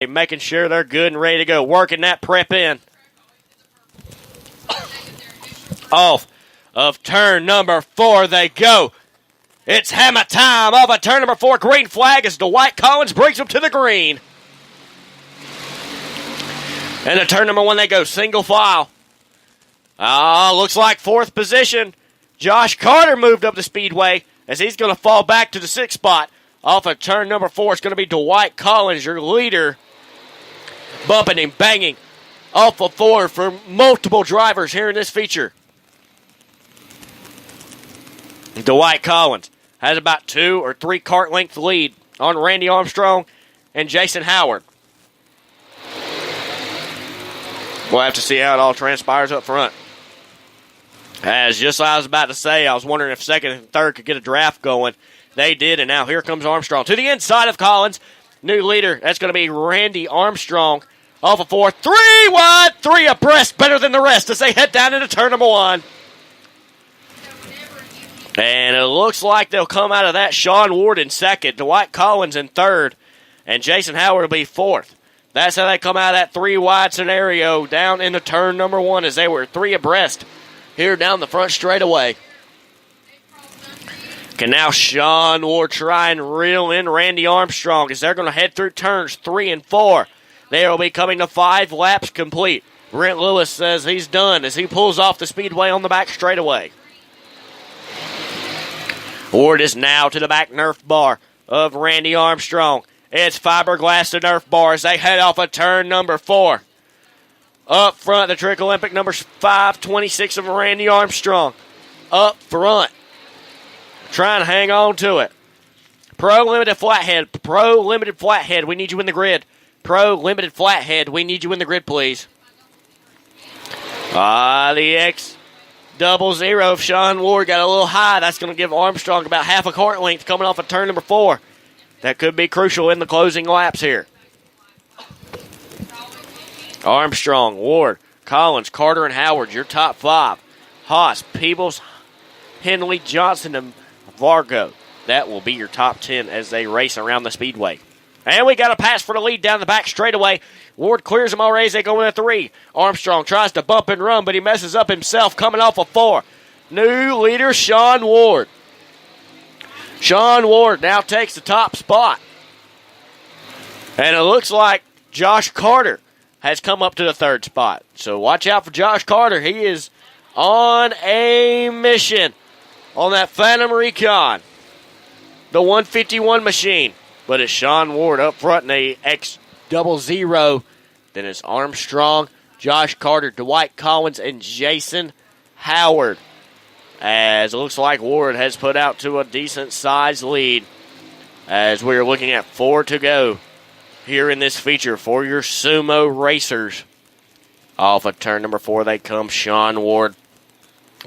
making sure they're good and ready to go, working that prep in. Off of turn number 4 they go. It's hammer time off of turn number 4. Green flag as Dwight Collins brings them to the green. And to turn number 1 they go, single file. Looks like 4th position. Josh Carter moved up the speedway as he's going to fall back to the 6th spot. Off of turn number 4, it's going to be Dwight Collins, your leader, bumping and banging off of 4 for multiple drivers here in this feature. Dwight Collins has about 2 or 3 kart length lead on Randy Armstrong and Jason Howard. We'll have to see how it all transpires up front. As just like I was about to say, I was wondering if 2nd and 3rd could get a draft going. They did, and now here comes Armstrong. To the inside of Collins, new leader, that's going to be Randy Armstrong. Off of 4, 3 wide, 3 abreast, better than the rest as they head down into turn number 1. And it looks like they'll come out of that. Sean Ward in 2nd, Dwight Collins in 3rd, and Jason Howard will be 4th. That's how they come out of that 3 wide scenario down into turn number 1 as they were 3 abreast here down the front straightaway. Can now Sean Ward try and reel in Randy Armstrong as they're going to head through turns 3 and 4. They will be coming to 5 laps complete. Brent Lewis says he's done as he pulls off the speedway on the back straightaway. Ward is now to the back Nerf bar of Randy Armstrong. It's fiberglass to Nerf bar as they head off of turn number 4. Up front, the Trick Olympic number 526 of Randy Armstrong. Up front. Trying to hang on to it. Pro Limited Flathead, we need you in the grid. Pro Limited Flathead, we need you in the grid, please. The X00 of Sean Ward got a little high. That's going to give Armstrong about half a kart length coming off of turn number 4. That could be crucial in the closing laps here. Armstrong, Ward, Collins, Carter, and Howard, your top 5. Haas, Peebles, Henley, Johnson, and Vargo. That will be your top 10 as they race around the speedway. And we got a pass for the lead down the back straightaway. Ward clears them already as they go into 3. Armstrong tries to bump and run, but he messes up himself coming off of 4. New leader, Sean Ward. Sean Ward now takes the top spot. And it looks like Josh Carter has come up to the 3rd spot. So watch out for Josh Carter. He is on a mission on that Phantom Recon, the 151 machine. But it's Sean Ward up front in the X00. Then it's Armstrong, Josh Carter, Dwight Collins, and Jason Howard. As it looks like Ward has put out to a decent-sized lead as we're looking at 4 to go here in this feature for your sumo racers. Off of turn number 4 they come. Sean Ward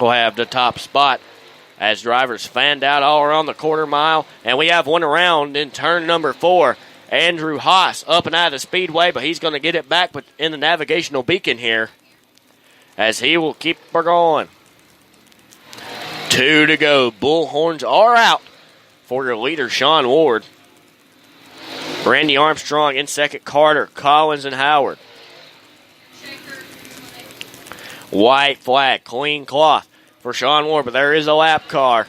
will have the top spot as drivers fanned out all around the quarter mile. And we have one around in turn number 4. Andrew Haas up and out of the speedway, but he's going to get it back in the navigational beacon here as he will keep her going. 2 to go. Bullhorns are out for your leader, Sean Ward. Randy Armstrong in 2nd, Carter, Collins, and Howard. White flag, clean cloth for Sean Ward, but there is a lap car.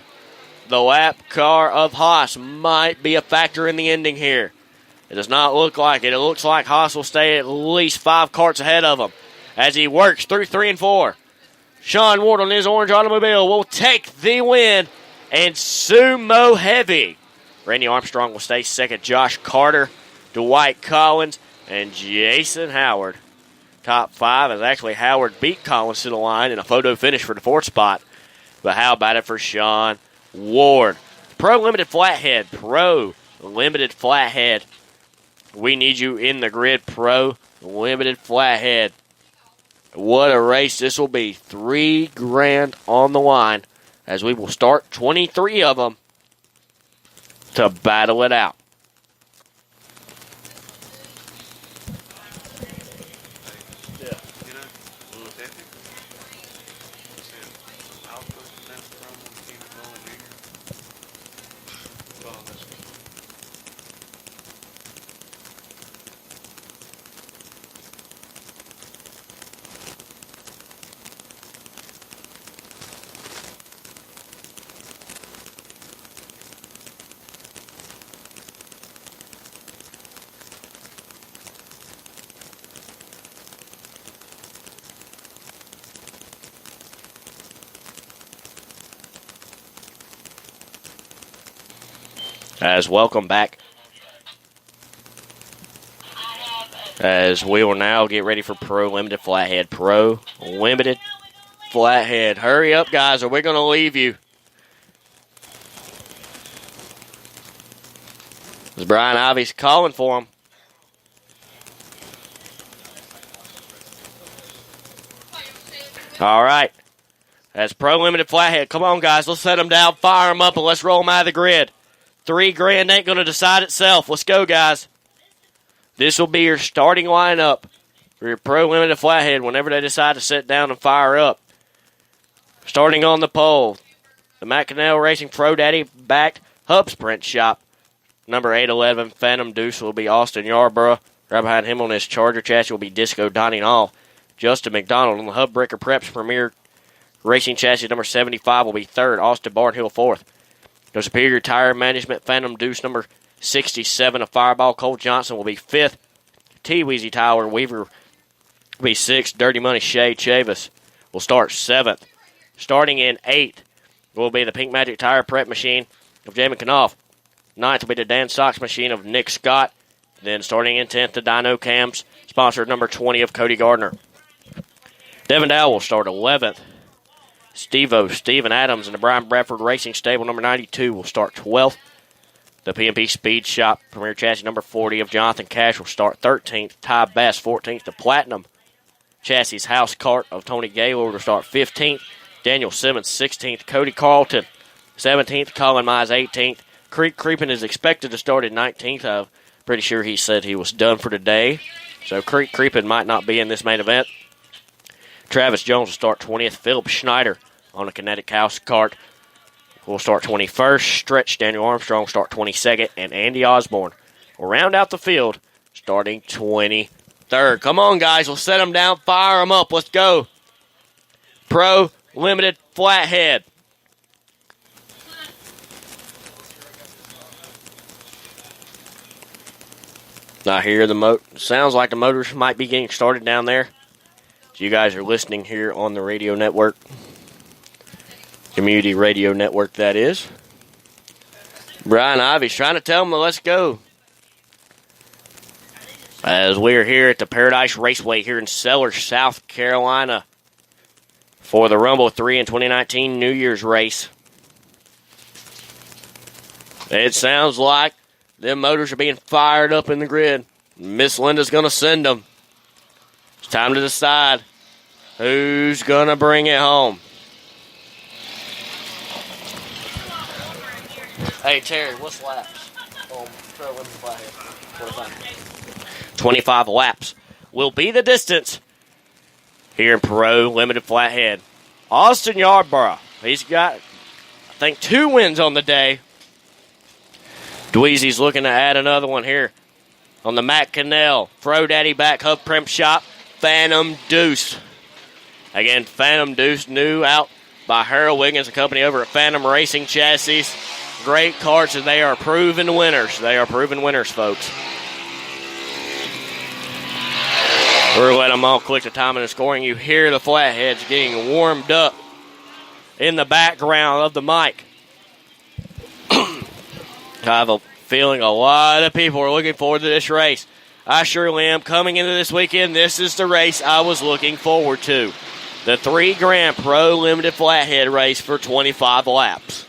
The lap car of Haas might be a factor in the ending here. It does not look like it. It looks like Haas will stay at least 5 karts ahead of him as he works through 3 and 4. Sean Ward on his orange automobile will take the win and sumo heavy. Randy Armstrong will stay 2nd. Josh Carter, Dwight Collins, and Jason Howard. Top 5 as actually Howard beat Collins to the line in a photo finish for the 4th spot. But how about it for Sean Ward? Pro Limited Flathead. We need you in the grid, Pro Limited Flathead. What a race this will be. $3,000 on the line as we will start 23 of them to battle it out. As welcome back. As we will now get ready for Pro Limited Flathead. Pro Limited Flathead. Hurry up, guys, or we're going to leave you. As Brian Ivy's calling for him. All right. That's Pro Limited Flathead. Come on, guys. Let's set them down, fire them up, and let's roll them out of the grid. $3,000 ain't going to decide itself. Let's go, guys. This will be your starting lineup for your Pro Limited Flathead whenever they decide to sit down and fire up. Starting on the pole, the Matt Cannell Racing Pro Daddy-backed Hub Sprint Shop. Number 811 Phantom Deuce will be Austin Yarborough. Right behind him on his Charger chassis will be Disco Donnie Hall. Justin McDonald on the Hub Breaker Preps Premier Racing Chassis number 75 will be third. Austin Barnhill fourth. The Superior Tire Management Phantom Deuce number 67 of Fireball Cole Johnson will be fifth. T-Weezy Tyler Weaver will be sixth. Dirty Money Shay Chavis will start seventh. Starting in eighth will be the Pink Magic Tire Prep Machine of Jamin Knopf. Ninth will be the Dan Sox Machine of Nick Scott. Then starting in 10th, the Dino Cams, sponsored number 20 of Cody Gardner. Devin Dow will start 11th. Steven Adams and the Brian Bradford Racing Stable number 92 will start 12th. The PMP Speed Shop Premier Chassis number 40 of Jonathan Cash will start 13th. Ty Bass 14th. The Platinum Chassis House Cart of Tony Gaylord will start 15th. Daniel Simmons 16th. Cody Carlton 17th. Colin Mize 18th. Creek Creeping is expected to start at 19th. I'm pretty sure he said he was done for today. So Creek Creeping might not be in this main event. Travis Jones will start 20th. Philip Schneider on the Kinetic House Cart will start 21st. Stretch Daniel Armstrong will start 22nd. And Andy Osborne will round out the field starting 23rd. Come on, guys. We'll set them down. Fire them up. Let's go. Pro Limited Flathead. I hear the sounds like the motors might be getting started down there. So you guys are listening here on the radio network. Community Radio Network, that is. Brian Ivy's trying to tell them to let's go. As we're here at the Paradise Raceway here in Sellers, South Carolina for the Rumble 3 and 2019 New Year's race. It sounds like them motors are being fired up in the grid. Miss Linda's going to send them. It's time to decide who's going to bring it home. Hey, Terry, what's laps? 25 laps will be the distance here in Pro Limited Flathead. Austin Yarborough, he's got, I think, 2 wins on the day. Dweezy's looking to add another one here on the Matt Cannell Pro Daddy Back Hub Prem Shop Phantom Deuce. Again, Phantom Deuce, new out by Harold Wiggins, a company over at Phantom Racing Chassis. Great carts, and they are proven winners. They are proven winners, folks. We're letting them all click the timing and scoring. You hear the flatheads getting warmed up in the background of the mic. I have a feeling a lot of people are looking forward to this race. I surely am. Coming into this weekend, this is the race I was looking forward to. The $3,000 Pro Limited Flathead race for 25 laps.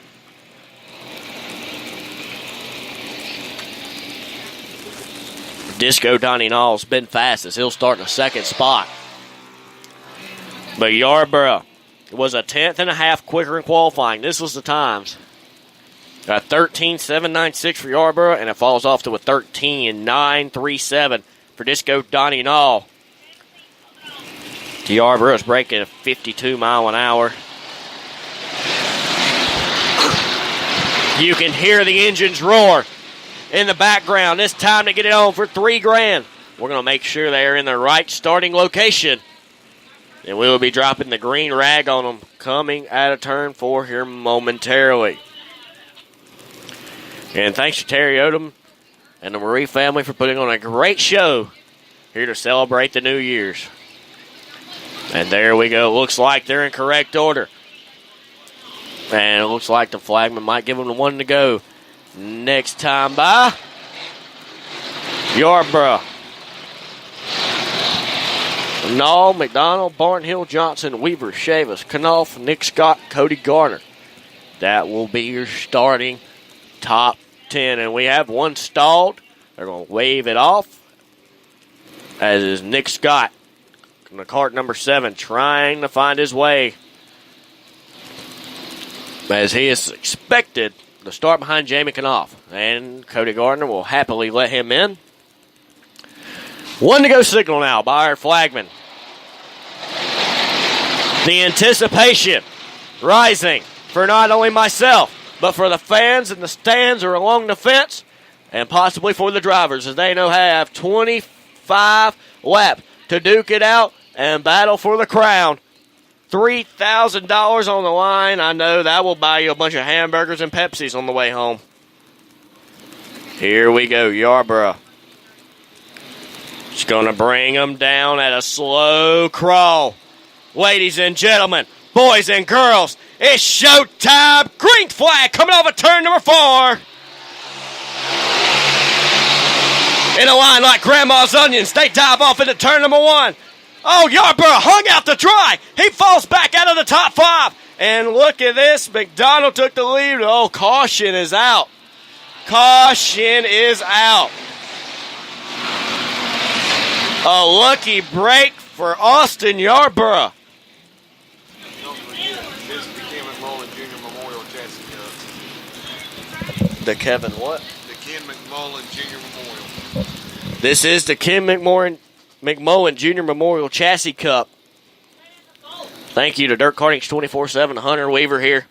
Disco Donnie Nall's been fastest. He'll start in the second spot. But Yarborough was a 10th and a half quicker in qualifying. This was the times. A 13.796 for Yarborough, and it falls off to a 13.937 for Disco Donnie Nall. Yarborough's braking at 52 mile an hour. You can hear the engines roar in the background. It's time to get it on for $3,000. We're going to make sure they're in the right starting location. And we will be dropping the green rag on them coming out of turn 4 here momentarily. And thanks to Terry Odom and the Marie family for putting on a great show here to celebrate the New Year's. And there we go. Looks like they're in correct order. And it looks like the flagman might give them the one to go. Next time by Yarborough. Null, McDonald, Barnhill, Johnson, Weaver, Chavis, Knopf, Nick Scott, Cody Garner. That will be your starting top 10. And we have one stalled. They're going to wave it off. As is Nick Scott in the cart number 7, trying to find his way. As he is expected to start behind Jamie Knopf. And Cody Gardner will happily let him in. 1 to go signal now by our flagman. The anticipation rising for not only myself, but for the fans in the stands or along the fence, and possibly for the drivers, as they know have 25 laps to duke it out and battle for the crown. $3,000 on the line. I know that will buy you a bunch of hamburgers and Pepsis on the way home. Here we go, Yarborough. Just going to bring them down at a slow crawl. Ladies and gentlemen, boys and girls, it's showtime. Green flag coming off of turn number 4. In a line like Grandma's onions, they dive off into turn number 1. Oh, Yarborough hung out to dry. He falls back out of the top 5. And look at this. McDonald took the lead. Oh, caution is out. Caution is out. A lucky break for Austin Yarborough. The Kevin what? The Ken McMullen Jr. Memorial. This is the Ken McMullen Jr. Memorial Chassis Cup. Thank you to Dirt Karting's 24/7. Hunter Weaver here.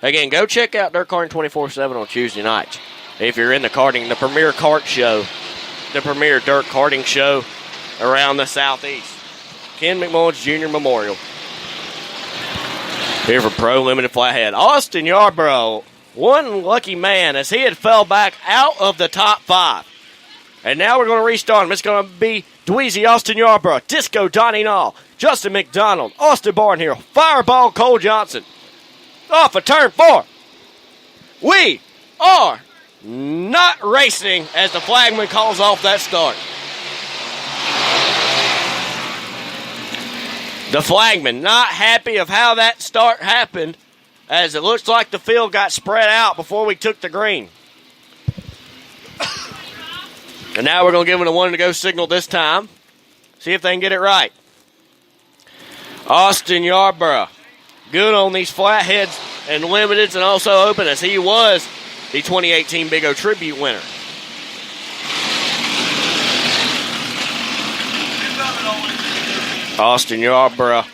Again, go check out Dirt Karting 24/7 on Tuesday nights. If you're into karting, the premier kart show, the premier dirt karting show around the Southeast. Ken McMullen Jr. Memorial. Here for Pro Limited Flathead. Austin Yarborough, one lucky man as he had fell back out of the top 5. And now we're going to restart him. It's going to be Dweezy, Austin Yarborough, Disco, Donnie Nall, Justin McDonald, Austin Barnhill, Fireball, Cole Johnson. Off of turn 4. We are not racing as the flagman calls off that start. The flagman not happy of how that start happened, as it looks like the field got spread out before we took the green. And now we're going to give it a 1 to go signal this time. See if they can get it right. Austin Yarborough, good on these flatheads and limiteds and also open, as he was the 2018 Big O Tribute winner. Austin Yarborough,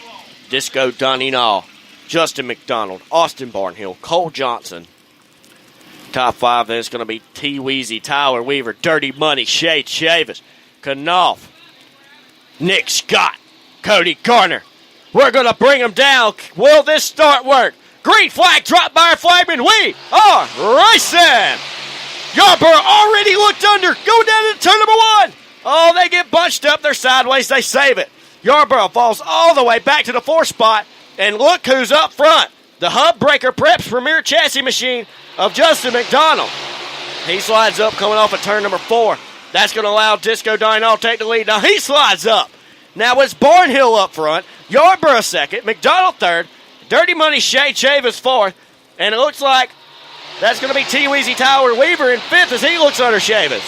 Disco Donnie Nall, Justin McDonald, Austin Barnhill, Cole Johnson. Top 5 then is going to be T. Weezy, Tyler Weaver, Dirty Money, Shay Chavis, Knopf, Nick Scott, Cody Garner. We're going to bring them down. Will this start work? Green flag dropped by our flagman. We are racing. Yarborough already looked under. Go down to turn number 1. Oh, they get bunched up. They're sideways. They save it. Yarborough falls all the way back to the 4th spot. And look who's up front. The Hub Breaker Preps Premier Chassis Machine of Justin McDonald. He slides up coming off of turn number 4. That's going to allow Disco Dino to take the lead. Now he slides up. Now it's Barnhill up front. Yarborough 2nd. McDonald 3rd. Dirty Money Shay Chavis 4th. And it looks like that's going to be T. Weezy Tyler Weaver in 5th as he looks under Chavis.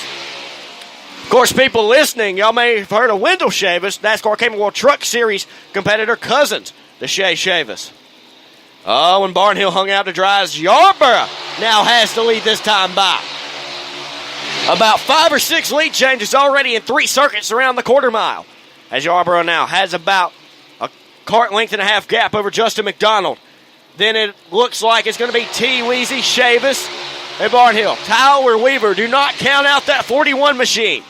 Of course, people listening, y'all may have heard of Wendell Chavis, NASCAR Cayman World Truck Series competitor cousins to Shay Chavis. Oh, and Barnhill hung out to dry as Yarborough now has the lead this time by about 5 or 6 lead changes already in 3 circuits around the quarter mile. As Yarborough now has about a kart length and a half gap over Justin McDonald. Then it looks like it's going to be T. Weezy, Chavis, and Barnhill. Tyler Weaver, do not count out that 41 machine.